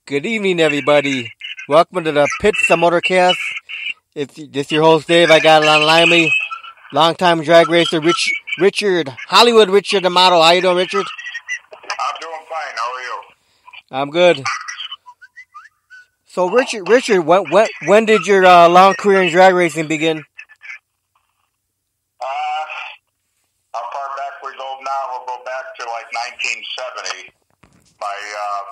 Good evening, everybody. Welcome to the Pits the Motorcast. This your host, Dave. I got online me, longtime drag racer, Richard, Hollywood Richard Amato. How you doing, Richard? I'm doing fine. How are you? I'm good. So, Richard, when did your long career in drag racing begin? How far back we go now? We'll go back to like 1970. My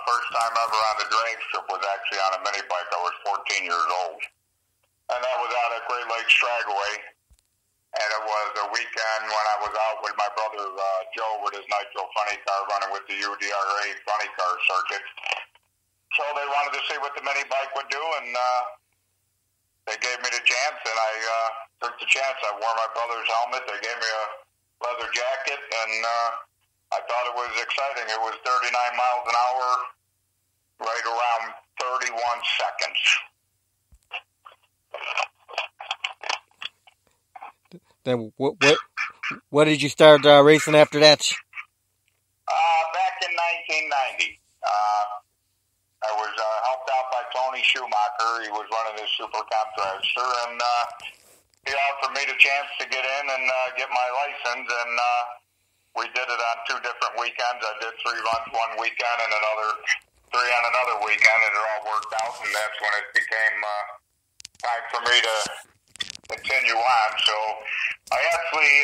first time ever on the drag strip was actually on a mini bike. I was 14 years old. And that was out at Great Lakes Dragway. And it was a weekend when I was out with my brother Joe with his nitro funny car running with the UDRA funny car circuit. So they wanted to see what the mini bike would do, and they gave me the chance, and I took the chance. I wore my brother's helmet. They gave me a leather jacket, and I thought it was exciting. It was 39 miles an hour, right around 31 seconds. Then what did you start racing after that? Back in 1990. I was helped out by Tony Schumacher. He was running his Super Comp dragster, and he offered me the chance to get in and get my license, and we did it on two different weekends. I did 3 runs one weekend and another 3 on another weekend, and it all worked out, and that's when it became time for me to continue on. So I actually,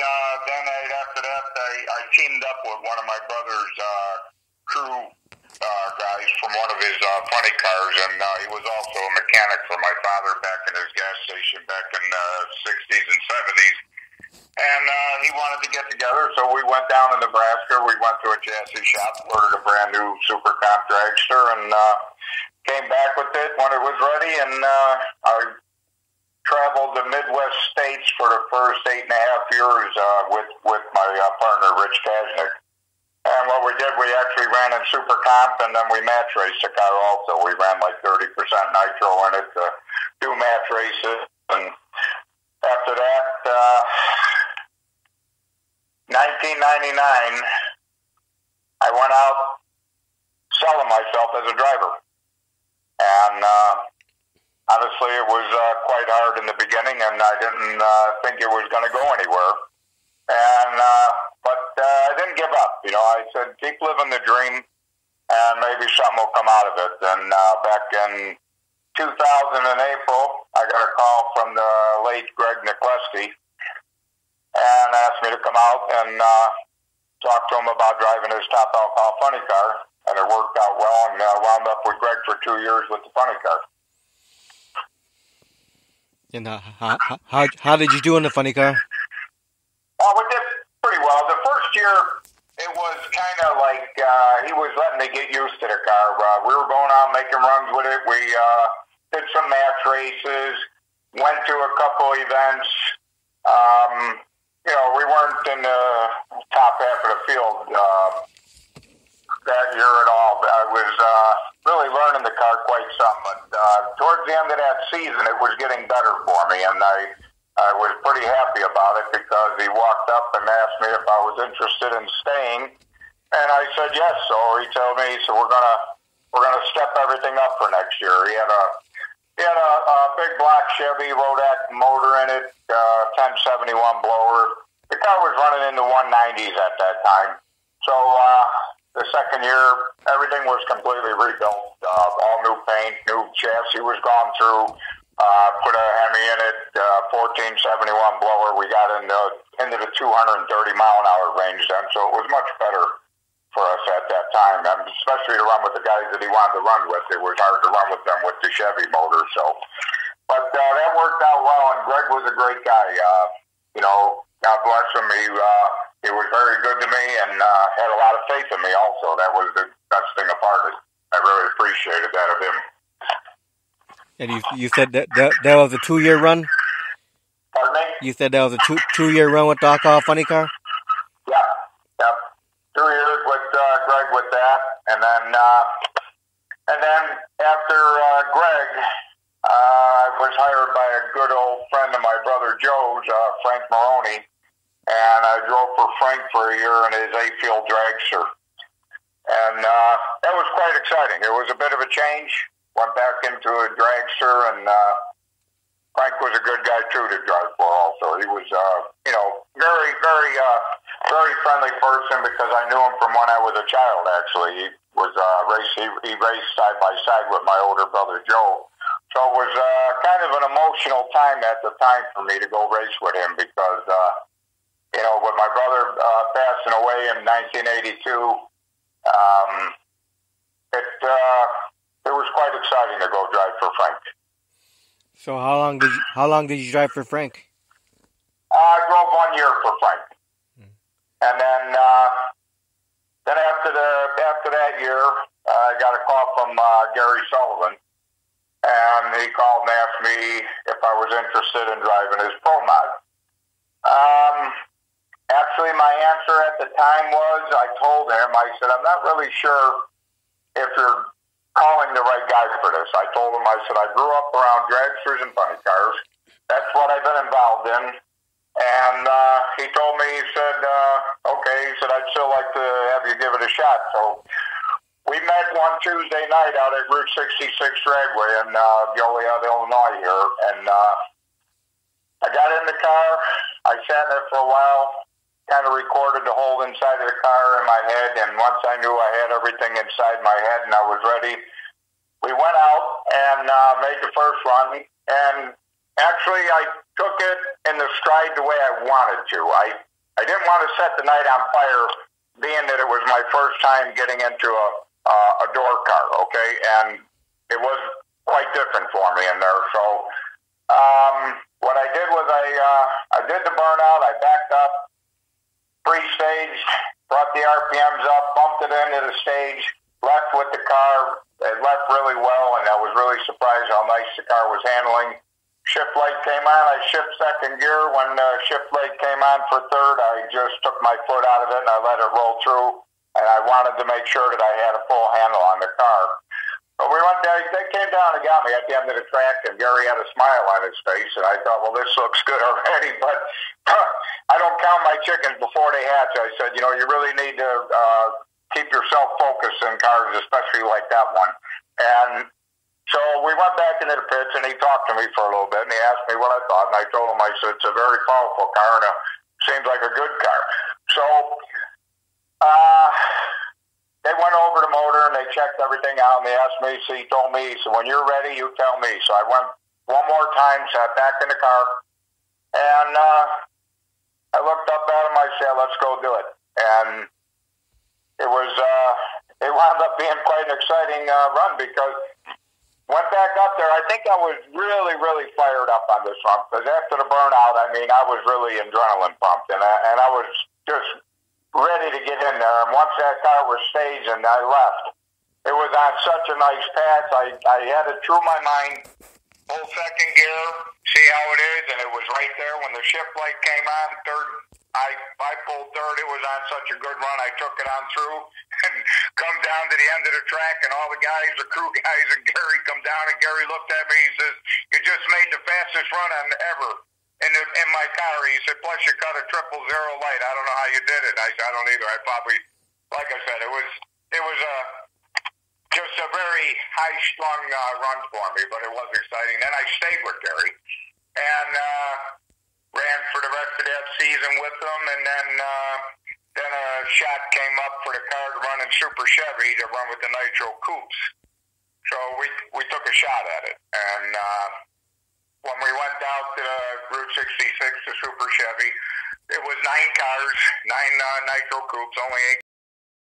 then after that, I teamed up with one of my brother's crew guys from one of his funny cars, and he was also a mechanic for my father back in his gas station back in the 60s and 70s. And he wanted to get together, so we went down to Nebraska. We went to a chassis shop, ordered a brand new Super Comp dragster, and came back with it when it was ready, and I traveled the Midwest states for the first 8.5 years with my partner, Rich Kaznick. And what we did, we actually ran in Super Comp, and then we match raced the car also. We ran like 30% nitro in it to do match races. And after that, 1999, I went out selling myself as a driver. And honestly, it was quite hard in the beginning, and I didn't think it was going to go anywhere. And but I didn't give up. You know, I said, keep living the dream, and maybe something will come out of it. And back in 2000 in April, I got a call from the late Greg Nickleski and asked me to come out and talk to him about driving his top alcohol funny car. And it worked out well, and wound up with Greg for 2 years with the funny car. And how did you do in the funny car? Well, we did pretty well. The first year, it was kind of like he was letting me get used to the car. We were going out making runs with it. We did some match races, went to a couple events. You know, we weren't in the top half of the field that year at all. I was really learning the car quite some. But towards the end of that season, it was getting better for me, and I was pretty happy about it because he walked up and asked me if I was interested in staying, and I said yes. So he told me, so we're gonna step everything up for next year. He had a big black Chevy Rodak motor in it, 1071 blower. The car was running in the 190s at that time. So the second year, everything was completely rebuilt, all new paint, new chassis was gone through. Put a Hemi in it, 1471 blower. We got into the 230 mile an hour range then, so it was much better for us at that time, and especially to run with the guys that he wanted to run with. It was hard to run with them with the Chevy motor. So, but that worked out well, and Greg was a great guy. You know, God bless him. He was very good to me and had a lot of faith in me. Also, that was the best thing about it. I really appreciated that of him. And you said that was a 2-year run? Pardon me? You said that was a 2-year run with the alcohol funny car? Yeah. 2 years with Greg with that. And then after Greg, I was hired by a good old friend of my brother Joe's, Frank Maroney. And I drove for Frank for a year in his A-Field dragster. And that was quite exciting. It was a bit of a change. Went back into a dragster, and Frank was a good guy too to drive for. Also, he was, very, very, very friendly person because I knew him from when I was a child. Actually, he was he raced side by side with my older brother Joe. So it was kind of an emotional time at the time for me to go race with him because, with my brother passing away in 1982, it was quite exciting to go drive for Frank. So how long did you drive for Frank? I drove 1 year for Frank, and then after that year, I got a call from Gary Sullivan, and he called and asked me if I was interested in driving his Pro Mod. Actually, my answer at the time was, I told him, I said, I'm not really sure if you're calling the right guy for this. I told him, I said, I grew up around dragsters and funny cars. That's what I've been involved in. And he told me, he said, okay, he said, I'd still like to have you give it a shot. So we met one Tuesday night out at Route 66 Dragway in Joliet, Illinois here. And I got in the car. I sat in it for a while, kind of recorded the whole inside of the car in my head. And once I knew I had everything inside my head and I was ready, we went out and made the first run. And actually, I took it in the stride the way I wanted to. I didn't want to set the night on fire, being that it was my first time getting into a door car, okay? And it was quite different for me in there. So what I did was I did the burnout. I backed up, pre-staged, brought the RPMs up, bumped it into the stage, left with the car. It left really well, and I was really surprised how nice the car was handling. Shift light came on. I shift second gear. When the shift light came on for third, I just took my foot out of it and I let it roll through. And I wanted to make sure that I had a full handle on the car. But we went there. They came down and got me at the end of the track, and Gary had a smile on his face. And I thought, well, this looks good already. But I don't count my chickens before they hatch. I said, you really need to keep yourself focused in cars, especially like that one. And so we went back into the pits, and he talked to me for a little bit, and he asked me what I thought, and I told him, I said, it's a very powerful car, and it seems like a good car. So they went over the motor, and they checked everything out, and they asked me, so he told me, he said, when you're ready, you tell me. So I went one more time, sat back in the car, and I looked up at him, I said, let's go do it. And it wound up being quite an exciting run because went back up there. I think I was really, really fired up on this run because after the burnout, I was really adrenaline pumped, and I was just ready to get in there. And once that car was staged and I left, it was on such a nice path. I had it through my mind, pull second gear, see how it is, and it was right there when the shift light came on. Third, I pulled third. It was on such a good run. I took it on through and come down to the end of the track, and all the guys, the crew guys, and Gary come down, and Gary looked at me. He says, "You just made the fastest run ever in my car." He said, "Plus you cut a 000 light. I don't know how you did it." I said, "I don't either. I probably, like I said, it was just a very high-strung run for me, but it was exciting." Then I stayed with Gary and ran for the rest of that season with them, and then a shot came up for the car to run in Super Chevy to run with the Nitro Coupes. So we took a shot at it, and when we went down to Route 66 to Super Chevy, it was 9 cars, 9 Nitro Coupes, only 8